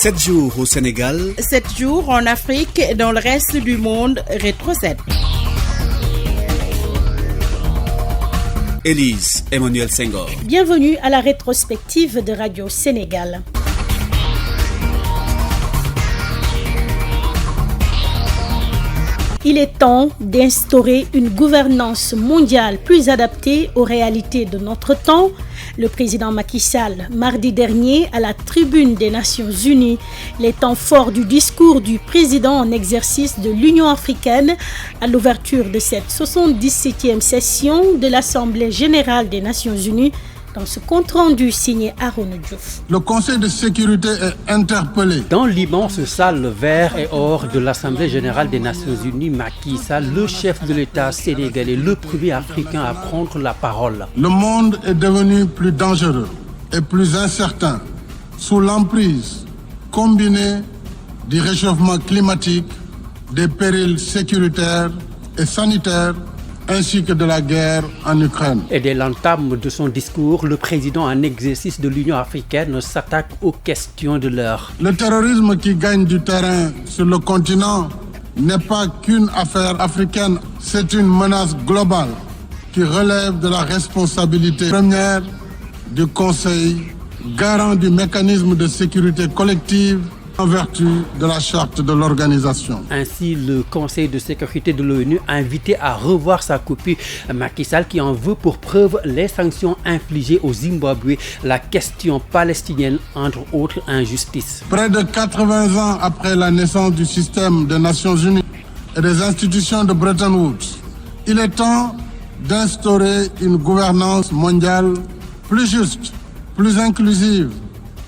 7 jours au Sénégal, 7 jours en Afrique et dans le reste du monde. Rétro 7. Élise Emmanuel Senghor. Bienvenue à la rétrospective de Radio Sénégal. Il est temps d'instaurer une gouvernance mondiale plus adaptée aux réalités de notre temps. Le président Macky Sall, mardi dernier, à la tribune des Nations Unies, les temps forts du discours du président en exercice de l'Union africaine à l'ouverture de cette 77e session de l'Assemblée générale des Nations Unies. Dans ce compte-rendu signé Aaron Diouf. Le Conseil de sécurité est interpellé. Dans l'immense salle vert et or de l'Assemblée générale des Nations Unies, Macky Sall, le chef de l'État sénégalais, le premier africain à prendre la parole. Le monde est devenu plus dangereux et plus incertain sous l'emprise combinée du réchauffement climatique, des périls sécuritaires et sanitaires, ainsi que de la guerre en Ukraine. Et dès l'entame de son discours, le président en exercice de l'Union africaine s'attaque aux questions de l'heure. Le terrorisme qui gagne du terrain sur le continent n'est pas qu'une affaire africaine, c'est une menace globale qui relève de la responsabilité première du Conseil, garant du mécanisme de sécurité collective en vertu de la charte de l'organisation. Ainsi, le Conseil de sécurité de l'ONU a invité à revoir sa copie. Macky Sall qui en veut pour preuve les sanctions infligées au Zimbabwe, la question palestinienne, entre autres injustices. Près de 80 ans après la naissance du système des Nations Unies et des institutions de Bretton Woods, il est temps d'instaurer une gouvernance mondiale plus juste, plus inclusive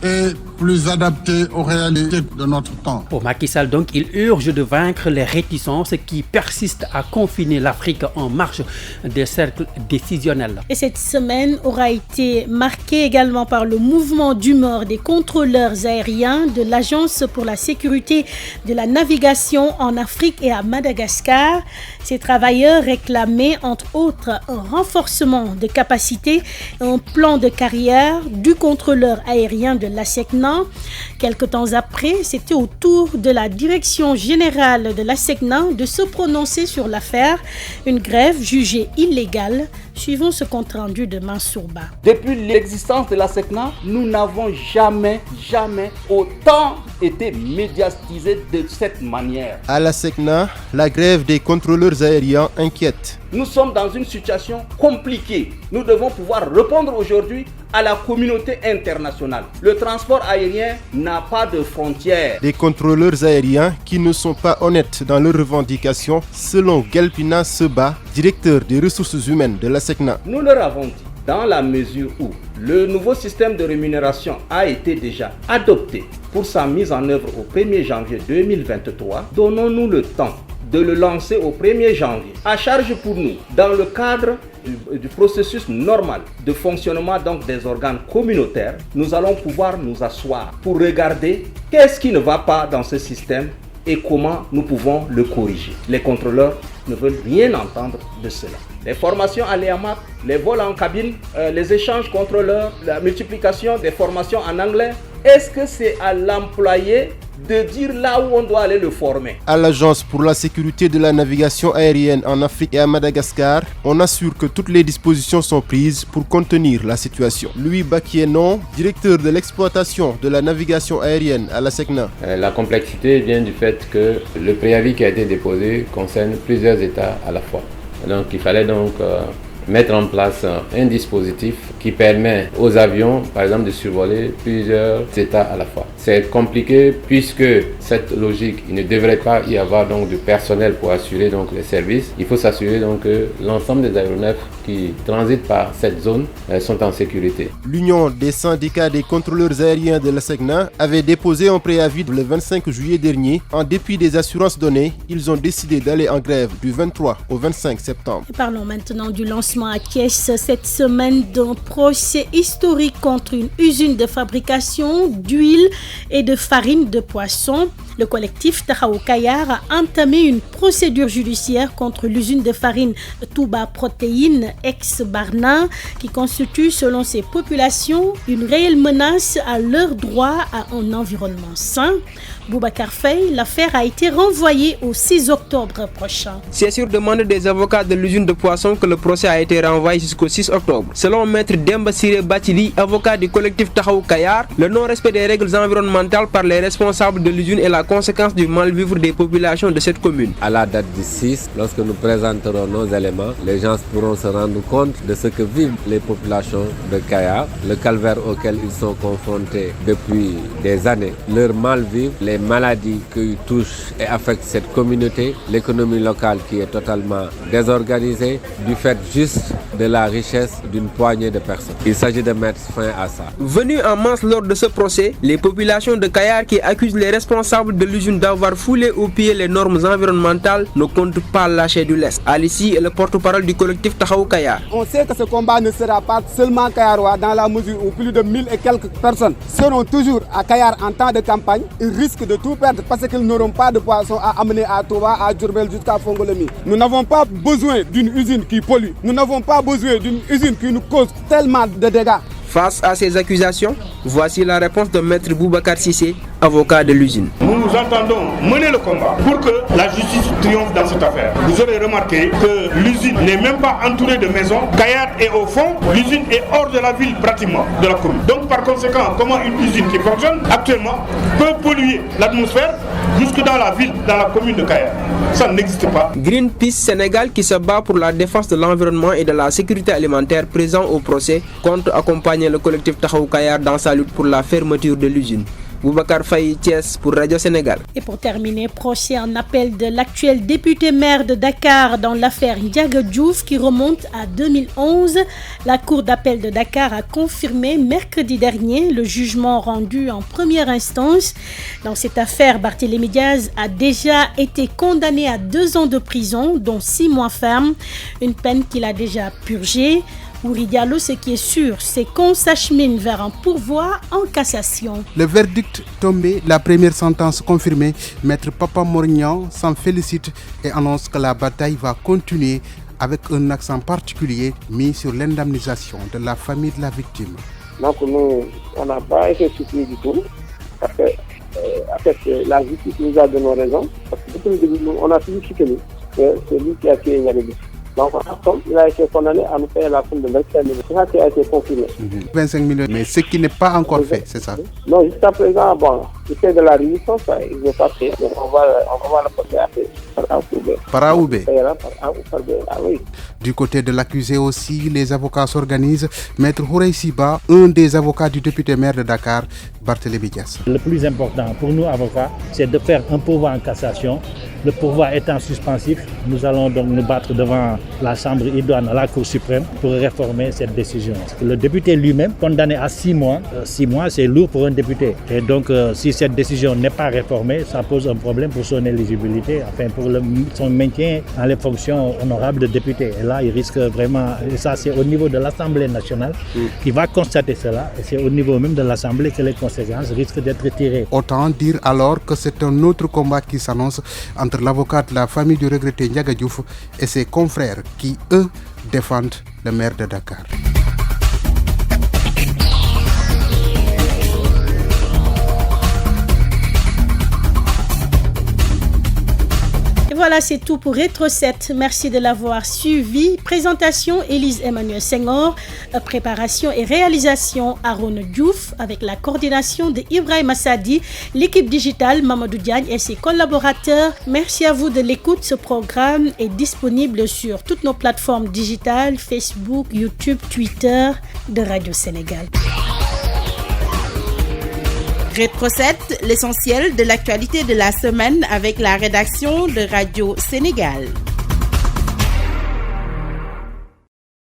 et plus adapté aux réalités de notre temps. Pour Macky Sall, donc, il urge de vaincre les réticences qui persistent à confiner l'Afrique en marge des cercles décisionnels. Et cette semaine aura été marquée également par le mouvement d'humeur des contrôleurs aériens de l'Agence pour la sécurité de la navigation en Afrique et à Madagascar. Ces travailleurs réclamaient entre autres un renforcement de capacité et un plan de carrière du contrôleur aérien de l'ASECNA. Quelque temps après, c'était au tour de la direction générale de l'ASECNA de se prononcer sur l'affaire, une grève jugée illégale. Suivons ce compte-rendu de Mansourba. Depuis l'existence de l'ASECNA, nous n'avons jamais autant été médiatisés de cette manière. À l'ASECNA, la grève des contrôleurs aériens inquiète. Nous sommes dans une situation compliquée. Nous devons pouvoir répondre aujourd'hui à la communauté internationale. Le transport aérien n'a pas de frontières. Des contrôleurs aériens qui ne sont pas honnêtes dans leurs revendications, selon Gelpina Seba, directeur des ressources humaines de l'ASECNA. Nous leur avons dit, dans la mesure où le nouveau système de rémunération a été déjà adopté pour sa mise en œuvre au 1er janvier 2023, donnons-nous le temps de le lancer au 1er janvier. À charge pour nous, dans le cadre du processus normal de fonctionnement donc des organes communautaires, nous allons pouvoir nous asseoir pour regarder qu'est-ce qui ne va pas dans ce système et comment nous pouvons le corriger. Les contrôleurs ne veulent rien entendre de cela. Les formations à l'EAMAP, les vols en cabine, les échanges contrôleurs, la multiplication des formations en anglais, est-ce que c'est à l'employé de dire là où on doit aller le former? À l'Agence pour la sécurité de la navigation aérienne en Afrique et à Madagascar, on assure que toutes les dispositions sont prises pour contenir la situation. Louis Bakienon, directeur de l'exploitation de la navigation aérienne à l'ASECNA. La complexité vient du fait que le préavis qui a été déposé concerne plusieurs États à la fois. Donc il fallait donc mettre en place un dispositif qui permet aux avions, par exemple, de survoler plusieurs États à la fois. C'est compliqué puisque cette logique, il ne devrait pas y avoir donc du personnel pour assurer donc les services. Il faut s'assurer donc que l'ensemble des aéronefs qui transitent par cette zone sont en sécurité. L'Union des syndicats des contrôleurs aériens de l'ASECNA avait déposé un préavis le 25 juillet dernier. En dépit des assurances données, ils ont décidé d'aller en grève du 23 au 25 septembre. Parlons maintenant du lancement à Thiès cette semaine d'un procès historique contre une usine de fabrication d'huile et de farine de poisson. Le collectif Taxawu Kayar a entamé une procédure judiciaire contre l'usine de farine Touba Protéines ex-Barna, qui constituent selon ces populations une réelle menace à leur droit à un environnement sain. Boubacar Faye, l'affaire a été renvoyée au 6 octobre prochain. C'est sur demande des avocats de l'usine de poissons que le procès a été renvoyé jusqu'au 6 octobre. Selon Maître Demba Siré Batili, avocat du collectif Tahaou Kayar, le non-respect des règles environnementales par les responsables de l'usine est la conséquence du mal-vivre des populations de cette commune. À la date du 6, lorsque nous présenterons nos éléments, les gens pourront se rendre compte de ce que vivent les populations de Kayar, le calvaire auquel ils sont confrontés depuis des années, leur mal-vivre, les maladies qui touchent et affectent cette communauté, l'économie locale qui est totalement désorganisée du fait juste de la richesse d'une poignée de personnes. Il s'agit de mettre fin à ça. Venus en masse lors de ce procès, les populations de Kayar qui accusent les responsables de l'usine d'avoir foulé aux pieds les normes environnementales ne comptent pas lâcher du lest. Alissi est le porte-parole du collectif Tahaou Kayar. On sait que ce combat ne sera pas seulement Kayarois dans la mesure où plus de 1000 et quelques personnes seront toujours à Kayar en temps de campagne. Ils risquent de tout perdre parce qu'ils n'auront pas de poissons à amener à Touba, à Djurbel jusqu'à Fongolemi. Nous n'avons pas besoin d'une usine qui pollue. Nous n'avons pas besoin d'une usine qui nous cause tellement de dégâts. Face à ces accusations, voici la réponse de Maître Boubacar Sissé, avocat de l'usine. Nous nous entendons mener le combat pour que la justice triomphe dans cette affaire. Vous aurez remarqué que l'usine n'est même pas entourée de maisons. Kayar est au fond, l'usine est hors de la ville pratiquement, de la commune. Donc par conséquent, comment une usine qui fonctionne actuellement peut polluer l'atmosphère jusque dans la ville, dans la commune de Kayar? Ça n'existe pas. Greenpeace Sénégal, qui se bat pour la défense de l'environnement et de la sécurité alimentaire, présent au procès, compte accompagner le collectif Tahaou Kayar dans sa lutte pour la fermeture de l'usine. Boubacar Faye, Thiès pour Radio Sénégal. Et pour terminer, procès en appel de l'actuel député maire de Dakar dans l'affaire Ndiaga Diouf qui remonte à 2011. La cour d'appel de Dakar a confirmé mercredi dernier le jugement rendu en première instance. Dans cette affaire, Barthélémy Diaz a déjà été condamné à 2 ans de prison, dont 6 mois ferme, une peine qu'il a déjà purgée. Ouri Diallo, ce qui est sûr, c'est qu'on s'achemine vers un pourvoi en cassation. Le verdict tombé, la première sentence confirmée, Maître Papa Morignan s'en félicite et annonce que la bataille va continuer avec un accent particulier mis sur l'indemnisation de la famille de la victime. Donc nous, on n'a pas été surpris du tout, parce que la justice nous a donné raison, parce que depuis le début, on a toujours soutenu que c'est lui qui a tué Ndiaga Diouf. Donc, il a été condamné à nous payer la somme de 25 millions. C'est ça qui a été confirmé. 25 millions, mais ce qui n'est pas encore fait, c'est ça? Non, jusqu'à présent, bon, il fait de la résistance, il ne veut pas payer. Donc, on va le porter par A ou B. Par A ou B? Par A ou par B, ah oui. Du côté de l'accusé aussi, les avocats s'organisent. Maître Hourey Siba, un des avocats du député maire de Dakar, Barthélémy Diaz. Le plus important pour nous, avocats, c'est de faire un pourvoi en cassation. Le pourvoi étant suspensif, nous allons donc nous battre devant la chambre idoine à la Cour suprême pour réformer cette décision. Le député lui-même, condamné à 6 mois, 6 mois c'est lourd pour un député. Et donc si cette décision n'est pas réformée, ça pose un problème pour son éligibilité, enfin pour son maintien dans les fonctions honorables de député. Et là, il risque vraiment, et ça c'est au niveau de l'Assemblée nationale qui va constater cela, et c'est au niveau même de l'Assemblée que les conséquences risquent d'être tirées. Autant dire alors que c'est un autre combat qui s'annonce entre l'avocat de la famille du regretté Ndiaga Diouf et ses confrères qui, eux, défendent le maire de Dakar. Voilà, c'est tout pour Rétro 7. Merci de l'avoir suivi. Présentation, Élise Emmanuel Senghor. Préparation et réalisation, Aaron Diouf. Avec la coordination de Ibrahim Assadi. L'équipe digitale, Mamadou Diagne et ses collaborateurs. Merci à vous de l'écoute. Ce programme est disponible sur toutes nos plateformes digitales, Facebook, YouTube, Twitter de Radio Sénégal. Rétro 7, l'essentiel de l'actualité de la semaine avec la rédaction de Radio Sénégal.